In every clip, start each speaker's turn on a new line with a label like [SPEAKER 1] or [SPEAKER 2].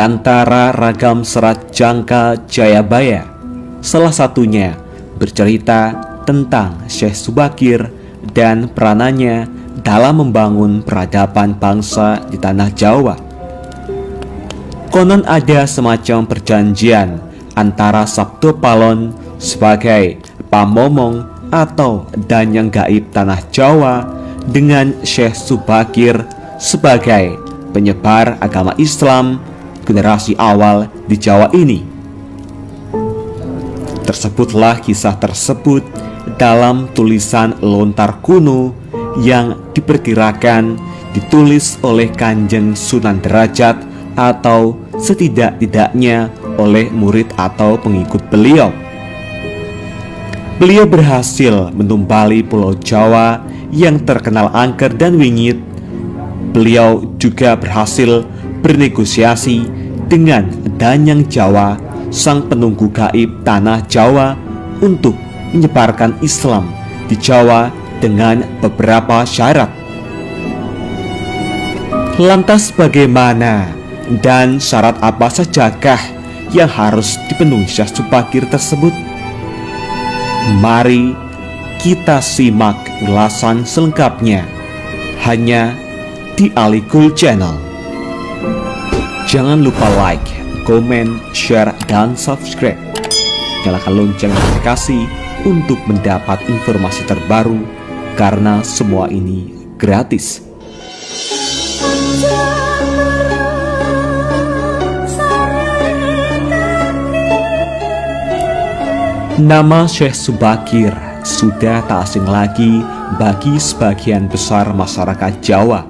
[SPEAKER 1] antara ragam serat Jangka Jayabaya. Salah satunya bercerita tentang Syekh Subakir dan peranannya dalam membangun peradaban bangsa di tanah Jawa. Konon ada semacam perjanjian antara Sabto Palon sebagai pamomong atau danyang gaib tanah Jawa dengan Syekh Subakir sebagai penyebar agama Islam generasi awal di Jawa ini. Tersebutlah kisah tersebut dalam tulisan lontar kuno yang diperkirakan ditulis oleh Kanjeng Sunan Derajat atau setidak-tidaknya oleh murid atau pengikut beliau. Beliau berhasil menumbali Pulau Jawa yang terkenal angker dan wingit. Beliau juga berhasil bernegosiasi dengan Danyang Jawa, sang penunggu gaib tanah Jawa, untuk menyebarkan Islam di Jawa dengan beberapa syarat. Lantas bagaimana dan syarat apa sajakah yang harus dipenuhi Syekh Subakir tersebut? Mari kita simak ulasan selengkapnya hanya di Alikul Channel. Jangan lupa like, komen, share, dan subscribe. Nyalakan lonceng notifikasi untuk mendapat informasi terbaru, karena semua ini gratis. Nama Syekh Subakir sudah tak asing lagi bagi sebagian besar masyarakat Jawa.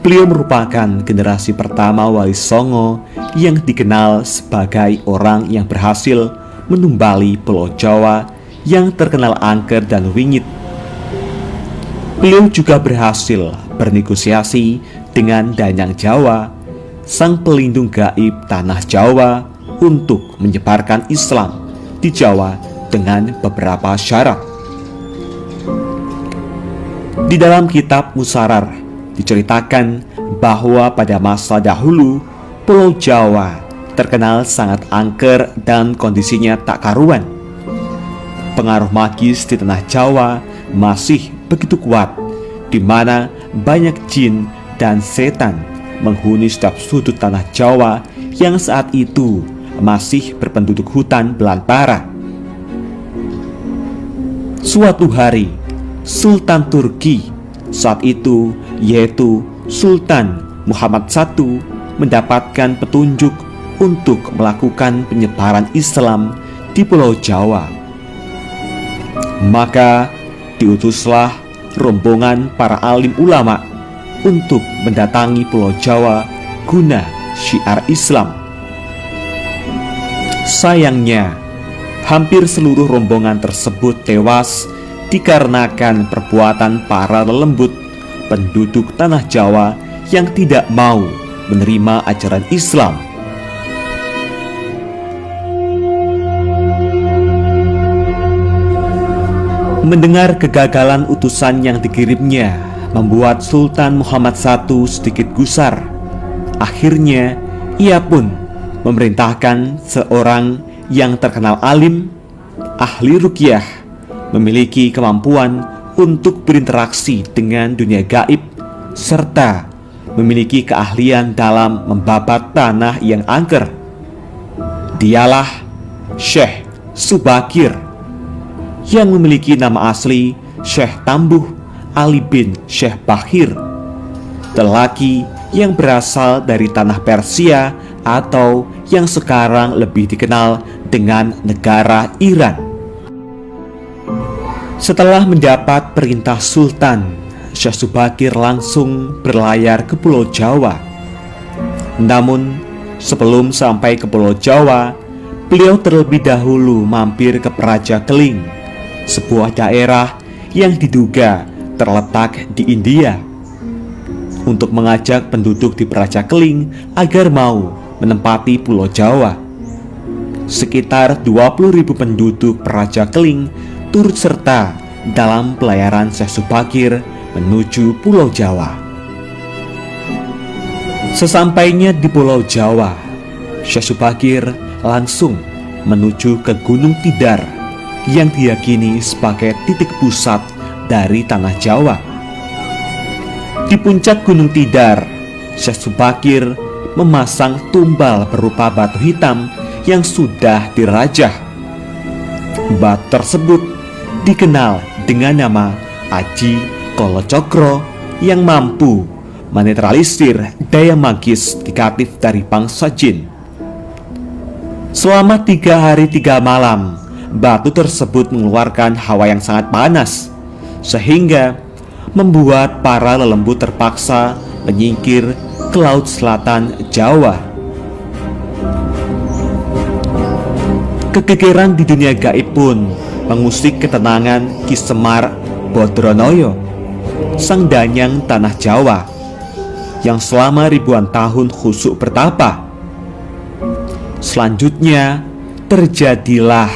[SPEAKER 1] Beliau merupakan generasi pertama Wali Songo yang dikenal sebagai orang yang berhasil menumbali Pulau Jawa yang terkenal angker dan wingit. Beliau juga berhasil bernegosiasi dengan Danyang Jawa, sang pelindung gaib tanah Jawa, untuk menyebarkan Islam di Jawa dengan beberapa syarat. Di dalam kitab Musarar diceritakan bahwa pada masa dahulu Pulau Jawa terkenal sangat angker dan kondisinya tak karuan. Pengaruh magis di tanah Jawa masih begitu kuat, di mana banyak jin dan setan menghuni setiap sudut tanah Jawa yang saat itu masih berpenduduk hutan belantara. Suatu hari, Sultan Turki saat itu, yaitu Sultan Muhammad I, mendapatkan petunjuk untuk melakukan penyebaran Islam di Pulau Jawa. Maka diutuslah rombongan para alim ulama untuk mendatangi Pulau Jawa guna syiar Islam. Sayangnya, hampir seluruh rombongan tersebut tewas dikarenakan perbuatan para lelembut penduduk tanah Jawa yang tidak mau menerima ajaran Islam. Mendengar kegagalan utusan yang dikirimnya membuat Sultan Muhammad I sedikit gusar. Akhirnya ia pun memerintahkan seorang yang terkenal alim, ahli ruqyah, memiliki kemampuan untuk berinteraksi dengan dunia gaib, serta memiliki keahlian dalam membabat tanah yang angker. Dialah Syekh Subakir, yang memiliki nama asli Syekh Tambuh Ali bin Syekh Bahir, lelaki yang berasal dari tanah Persia atau yang sekarang lebih dikenal dengan negara Iran. Setelah mendapat perintah Sultan, Syekh Subakir langsung berlayar ke Pulau Jawa. Namun, sebelum sampai ke Pulau Jawa, beliau terlebih dahulu mampir ke Praja Keling, sebuah daerah yang diduga terletak di India, untuk mengajak penduduk di Praja Keling agar mau menempati Pulau Jawa. Sekitar 20.000 penduduk Praja Keling turut serta dalam pelayaran Syekh Subakir menuju Pulau Jawa. Sesampainya di Pulau Jawa, Syekh Subakir langsung menuju ke Gunung Tidar yang diyakini sebagai titik pusat dari tanah Jawa. Di puncak Gunung Tidar, Syekh Subakir memasang tumbal berupa batu hitam yang sudah dirajah. Batu tersebut dikenal dengan nama Aji Kolocokro yang mampu menetralisir daya magis negatif dari bangsa jin. Selama 3 hari 3 malam, batu tersebut mengeluarkan hawa yang sangat panas, sehingga membuat para lelembut terpaksa menyingkir ke laut selatan Jawa. Kegegeran di dunia gaib pun mengusik ketenangan Ki Semar Bodronoyo, sang danyang tanah Jawa, yang selama ribuan tahun khusyuk bertapa. Selanjutnya terjadilah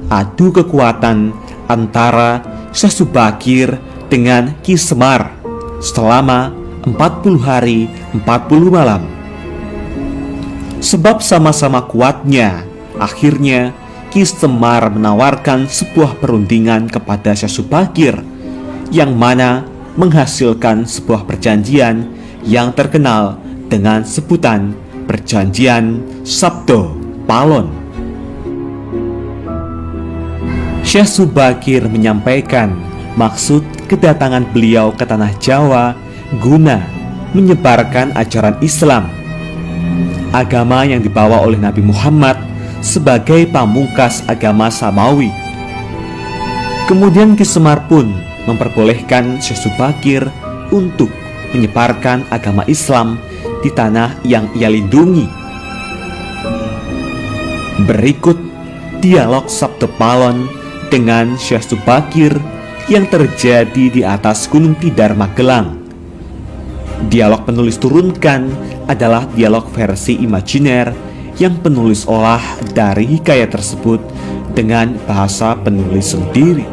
[SPEAKER 1] adu kekuatan antara Syekh Subakir dengan Ki Semar selama 40 hari 40 malam. Sebab sama-sama kuatnya, akhirnya Ki Semar menawarkan sebuah perundingan kepada Syekh Subakir, yang mana menghasilkan sebuah perjanjian yang terkenal dengan sebutan Perjanjian Sabdo Palon. Syekh Subakir menyampaikan maksud kedatangan beliau ke tanah Jawa guna menyebarkan ajaran Islam, agama yang dibawa oleh Nabi Muhammad sebagai pamungkas agama Samawi. Kemudian Ki Semar pun memperbolehkan Syekh Subakir untuk menyebarkan agama Islam di tanah yang ia lindungi. Berikut dialog Sabdo Palon dengan Syekh Subakir yang terjadi di atas Gunung Tidar, Magelang. Dialog penulis turunkan adalah dialog versi imajiner yang penulis olah dari hikayat tersebut dengan bahasa penulis sendiri.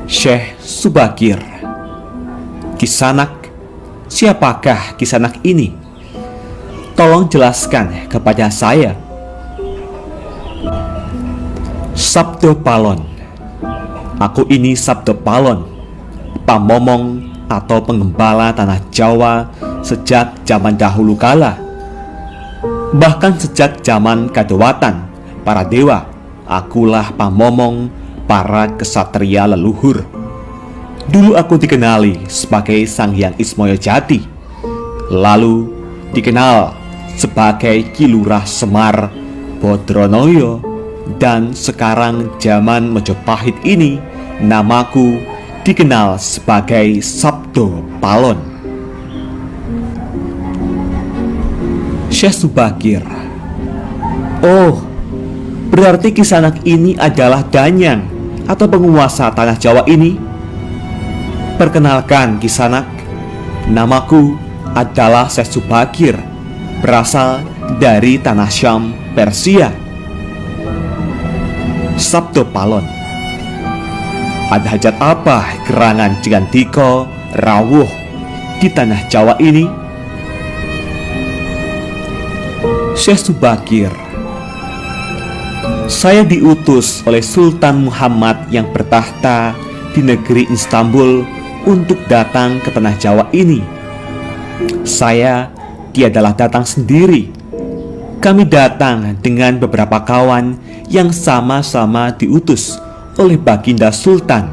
[SPEAKER 1] Syekh Subakir. Kisanak, siapakah Kisanak ini? Tolong jelaskan kepada saya. Sabdo Palon. Aku ini Sabdo Palon, pamomong atau penggembala tanah Jawa sejak zaman dahulu kala. Bahkan sejak zaman Kadewatan, para dewa, akulah pamomong para kesatria leluhur. Dulu aku dikenali sebagai Sang Hyang Ismaya Jati, lalu dikenal sebagai Ki Lurah Semar Bodronoyo, dan sekarang zaman Majapahit ini namaku dikenal sebagai Sabdo Palon. Syekh Subakir. Oh, berarti Kisanak ini adalah danyang atau penguasa tanah Jawa ini? Perkenalkan Kisanak, namaku adalah Syekh Subakir, berasal dari tanah Syam, Persia. Sabdo Palon. Ada hajat apa gerangan Jigantiko rawuh di tanah Jawa ini? Syekh Subakir. Saya diutus oleh Sultan Muhammad yang bertahta di negeri Istanbul untuk datang ke tanah Jawa ini. Saya tiadalah datang sendiri. Kami datang dengan beberapa kawan yang sama-sama diutus oleh Baginda Sultan.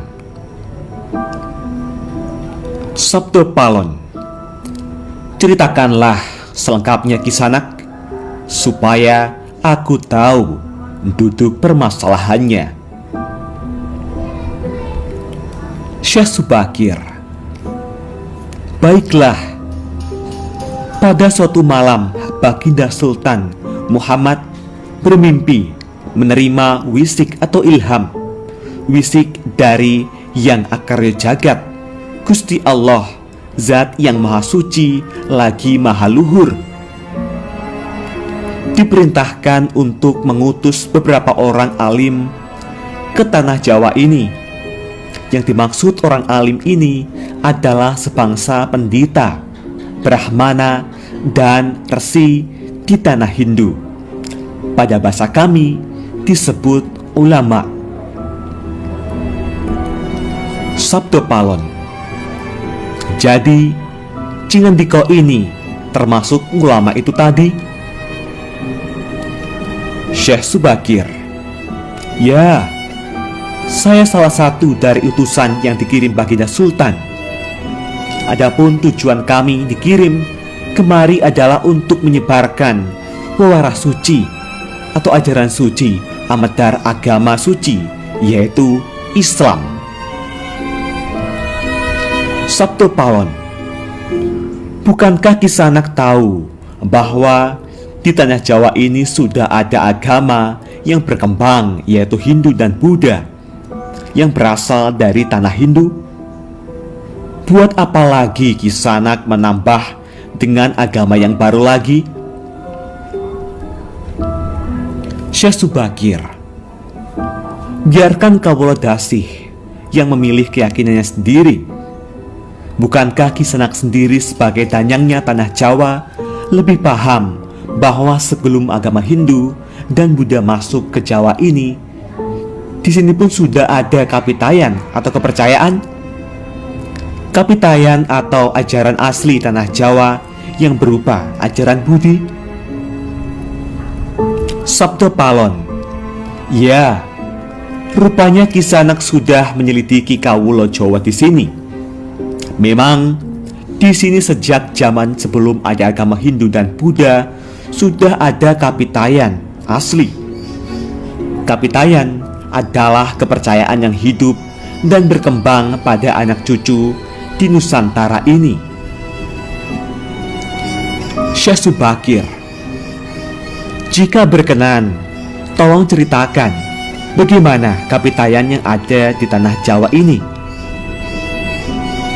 [SPEAKER 1] Sabdo Palon. Ceritakanlah selengkapnya Kisanak, supaya aku tahu duduk permasalahannya. Syekh Subakir. Baiklah. Pada suatu malam, Baginda Sultan Muhammad bermimpi menerima wisik atau ilham, wisik dari Yang Akarya Jagat, Gusti Allah, Zat yang Maha Suci lagi Maha Luhur. Diperintahkan untuk mengutus beberapa orang alim ke tanah Jawa ini. Yang dimaksud orang alim ini adalah sebangsa pendeta, brahmana, dan resi di tanah Hindu. Pada bahasa kami disebut ulama. Sabdo Palon. Jadi Cingendiko ini termasuk ulama itu tadi? Syekh Subakir. Ya, saya salah satu dari utusan yang dikirim baginda Sultan. Adapun tujuan kami dikirim kemari adalah untuk menyebarkan pewaras suci atau ajaran suci amadar agama suci, yaitu Islam. Sabdo Palon. Bukankah Kisanak tahu bahwa di tanah Jawa ini sudah ada agama yang berkembang, yaitu Hindu dan Buddha, yang berasal dari tanah Hindu? Buat apa lagi Kisanak menambah dengan agama yang baru lagi? Syekh Subakir. Biarkan Kawula Dasih yang memilih keyakinannya sendiri. Bukankah Kisanak sendiri sebagai danyangnya tanah Jawa lebih paham bahwa sebelum agama Hindu dan Buddha masuk ke Jawa ini, di sini pun sudah ada kapitayan atau kepercayaan? Kapitayan atau ajaran asli tanah Jawa yang berupa ajaran Budi. Sabdo Palon. Ya, rupanya Kisanak sudah menyelidiki Kawula Jawa di sini. Memang di sini sejak zaman sebelum ada agama Hindu dan Buddha sudah ada kapitayan asli. Kapitayan adalah kepercayaan yang hidup dan berkembang pada anak cucu di Nusantara ini. Syekh Subakir. Jika berkenan, tolong ceritakan bagaimana kapitayan yang ada di tanah Jawa ini.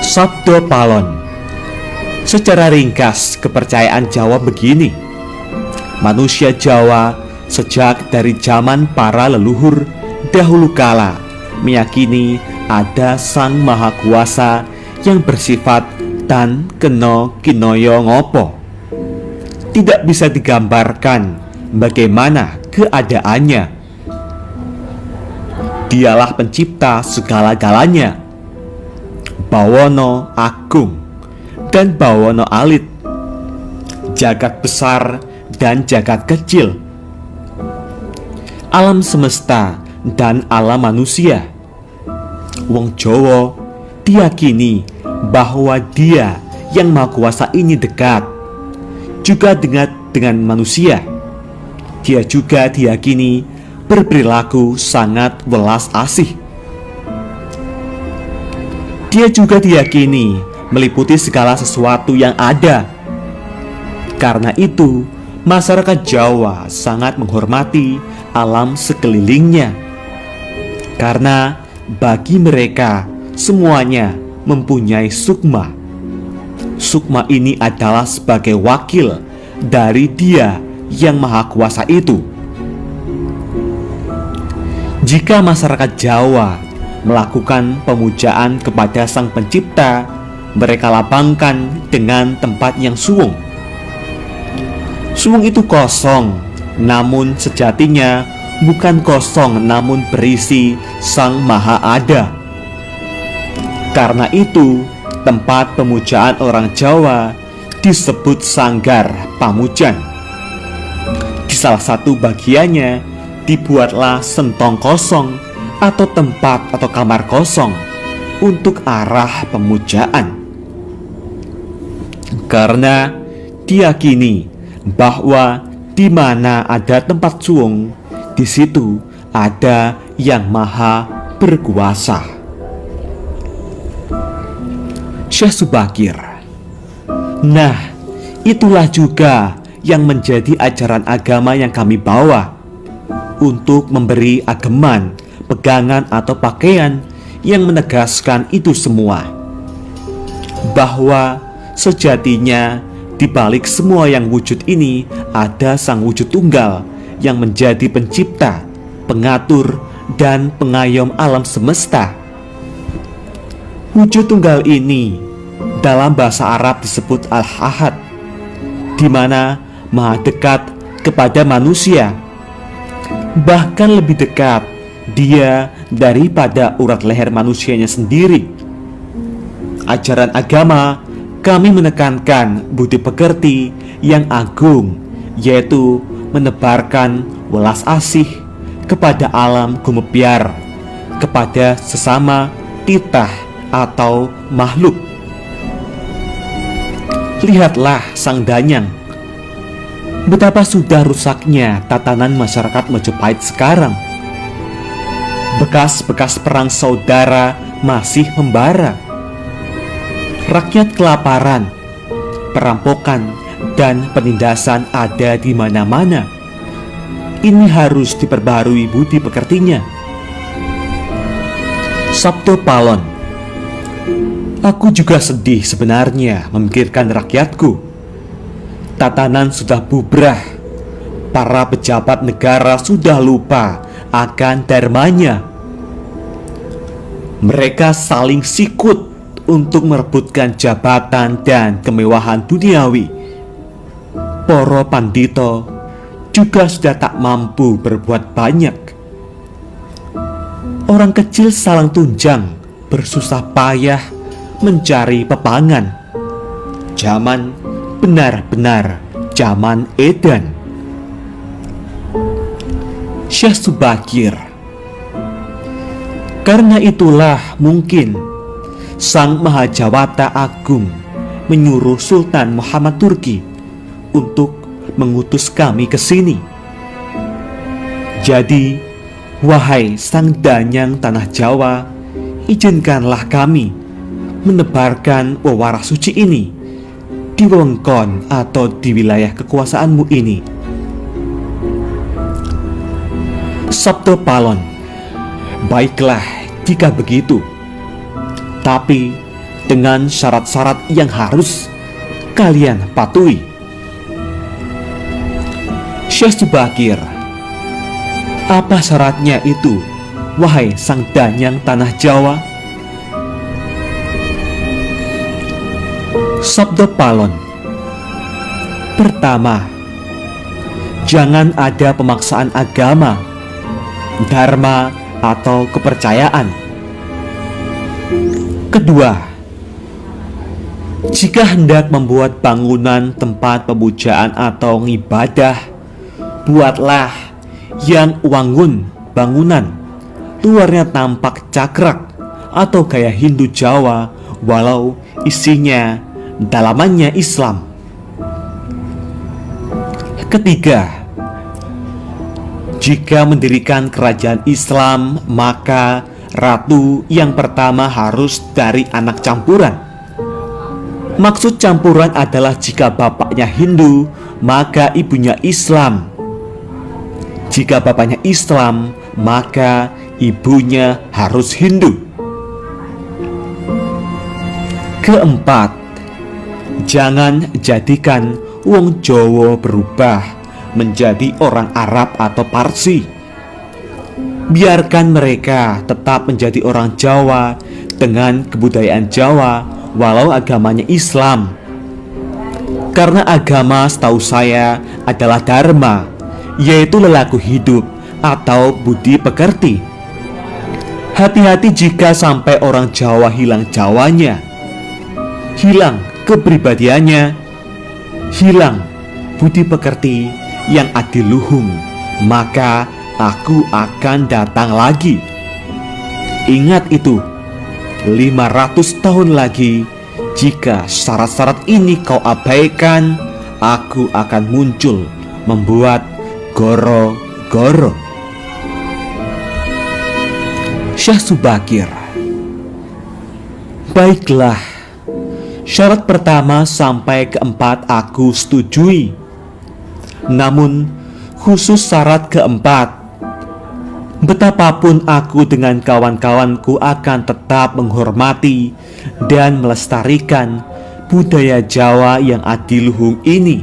[SPEAKER 1] Sabdo Palon. Secara ringkas, kepercayaan Jawa begini. Manusia Jawa sejak dari zaman para leluhur dahulu kala meyakini ada Sang Maha Kuasa yang bersifat tan keno kinoyo ngopo. Tidak bisa digambarkan bagaimana keadaannya. Dialah pencipta segala-galanya, Bawono Agung dan Bawono Alit, jagat besar dan jagat kecil, alam semesta dan alam manusia. Wong Jawa diyakini bahwa Dia yang Maha Kuasa ini dekat juga dengan manusia. Dia juga diyakini berperilaku sangat welas asih. Dia juga diyakini meliputi segala sesuatu yang ada. Karena itu, masyarakat Jawa sangat menghormati alam sekelilingnya. Karena bagi mereka semuanya mempunyai sukma. Sukma ini adalah sebagai wakil dari Dia yang Maha Kuasa itu. Jika masyarakat Jawa melakukan pemujaan kepada Sang Pencipta, mereka lapangkan dengan tempat yang suwung. Suwung itu kosong, namun sejatinya bukan kosong, namun berisi Sang Maha Ada. Karena itu, tempat pemujaan orang Jawa disebut Sanggar Pamujan. Di salah satu bagiannya dibuatlah sentong kosong atau tempat atau kamar kosong untuk arah pemujaan. Karena diyakini bahwa di mana ada tempat suwung, di situ ada yang maha berkuasa. Syekh Subakir. Nah, itulah juga yang menjadi ajaran agama yang kami bawa, untuk memberi ageman, pegangan atau pakaian yang menegaskan itu semua, bahwa sejatinya di balik semua yang wujud ini ada Sang Wujud Tunggal yang menjadi pencipta, pengatur, dan pengayom alam semesta. Wujud tunggal ini dalam bahasa Arab disebut Al-Ahad, di mana Maha dekat kepada manusia. Bahkan lebih dekat Dia daripada urat leher manusianya sendiri. Ajaran agama kami menekankan budi pekerti yang agung, yaitu menebarkan welas asih kepada alam gumebyar, kepada sesama titah atau makhluk. Lihatlah Sang Danyang, betapa sudah rusaknya tatanan masyarakat Majapahit sekarang. Bekas-bekas perang saudara masih membara. Rakyat kelaparan, perampokan, dan penindasan ada di mana-mana. Ini harus diperbarui budi pekertinya. Sabto Palon, aku juga sedih sebenarnya memikirkan rakyatku. Tatanan sudah bubrah. Para pejabat negara sudah lupa akan dharmanya. Mereka saling sikut untuk merebutkan jabatan dan kemewahan duniawi. Para pandito juga sudah tak mampu berbuat banyak. Orang kecil salang tunjang bersusah payah mencari pepangan. Zaman benar-benar zaman edan. Syekh Subakir, karena itulah mungkin Sang Mahajawata Agung menyuruh Sultan Muhammad Turki untuk mengutus kami ke sini. Jadi, wahai Sang Danyang Tanah Jawa, izinkanlah kami menebarkan wewarah suci ini di wewengkon atau di wilayah kekuasaanmu ini. Sabto Palon, baiklah jika begitu, tapi dengan syarat-syarat yang harus kalian patuhi. Syekh Subakir, apa syaratnya itu, wahai Sang Danyang Tanah Jawa? Sabto Palon, pertama, jangan ada pemaksaan agama, dharma, atau kepercayaan. Kedua, jika hendak membuat bangunan tempat pemujaan atau ibadah, buatlah yang wangun bangunan, luarnya tampak cakrak atau gaya Hindu Jawa, walau isinya dalamannya Islam. Ketiga, jika mendirikan kerajaan Islam, maka ratu yang pertama harus dari anak campuran. Maksud campuran adalah jika bapaknya Hindu, maka ibunya Islam. Jika bapaknya Islam, maka ibunya harus Hindu. Keempat, jangan jadikan wong Jawa berubah menjadi orang Arab atau Parsi. Biarkan mereka tetap menjadi orang Jawa dengan kebudayaan Jawa, walau agamanya Islam. Karena agama setahu saya adalah dharma, yaitu lelaku hidup atau budi pekerti. Hati-hati jika sampai orang Jawa hilang Jawanya, hilang kepribadiannya, hilang budi pekerti yang adiluhung, maka aku akan datang lagi. Ingat itu, 500 tahun lagi, jika syarat-syarat ini kau abaikan, aku akan muncul membuat goro-goro. Syekh Subakir, baiklah, syarat pertama sampai keempat aku setujui. Namun khusus syarat keempat, betapapun aku dengan kawan-kawanku akan tetap menghormati dan melestarikan budaya Jawa yang adiluhung ini.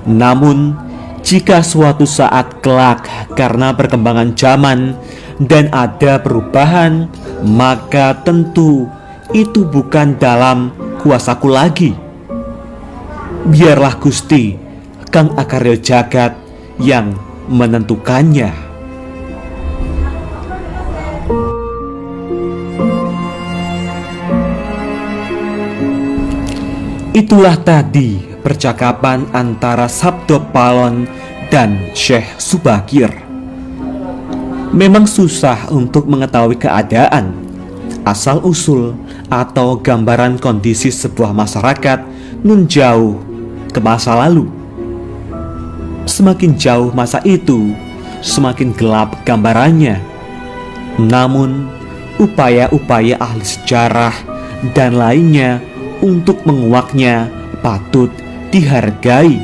[SPEAKER 1] Namun Jika suatu saat kelak karena perkembangan zaman dan ada perubahan, maka tentu itu bukan dalam kuasaku lagi. Biarlah Gusti Kang Akarya Jagat yang menentukannya. Itulah tadi percakapan antara Sabdo Palon dan Syekh Subakir. Memang susah untuk mengetahui keadaan, asal-usul, atau gambaran kondisi sebuah masyarakat nun jauh ke masa lalu. Semakin jauh masa itu, semakin gelap gambarannya. Namun, upaya-upaya ahli sejarah dan lainnya untuk menguaknya patut dihargai.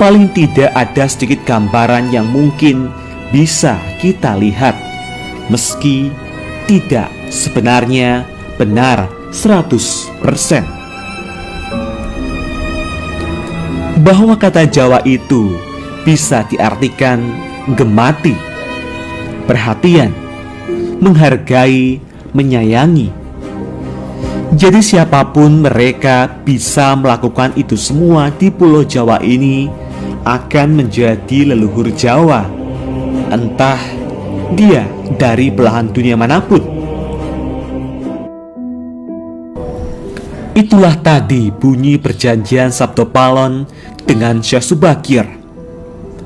[SPEAKER 1] Paling tidak ada sedikit gambaran yang mungkin bisa kita lihat, meski tidak sebenarnya benar 100%. Bahwa kata Jawa itu bisa diartikan gemati, perhatian, menghargai, menyayangi. Jadi siapapun mereka bisa melakukan itu semua di Pulau Jawa ini akan menjadi leluhur Jawa, entah dia dari belahan dunia manapun. Itulah tadi bunyi perjanjian Sabdo Palon dengan Syekh Subakir.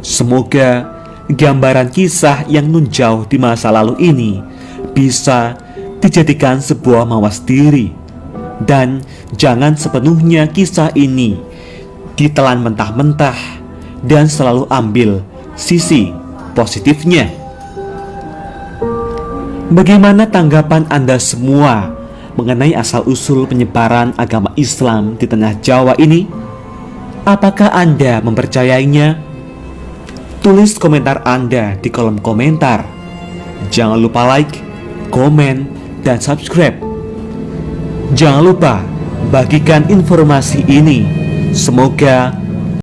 [SPEAKER 1] Semoga gambaran kisah yang nun jauh di masa lalu ini bisa dijadikan sebuah mawas diri. Dan jangan sepenuhnya kisah ini ditelan mentah-mentah dan selalu ambil sisi positifnya. Bagaimana tanggapan Anda semua mengenai asal-usul penyebaran agama Islam di tanah Jawa ini? Apakah Anda mempercayainya? Tulis komentar Anda di kolom komentar. Jangan lupa like, komen, dan subscribe. Jangan lupa bagikan informasi ini. Semoga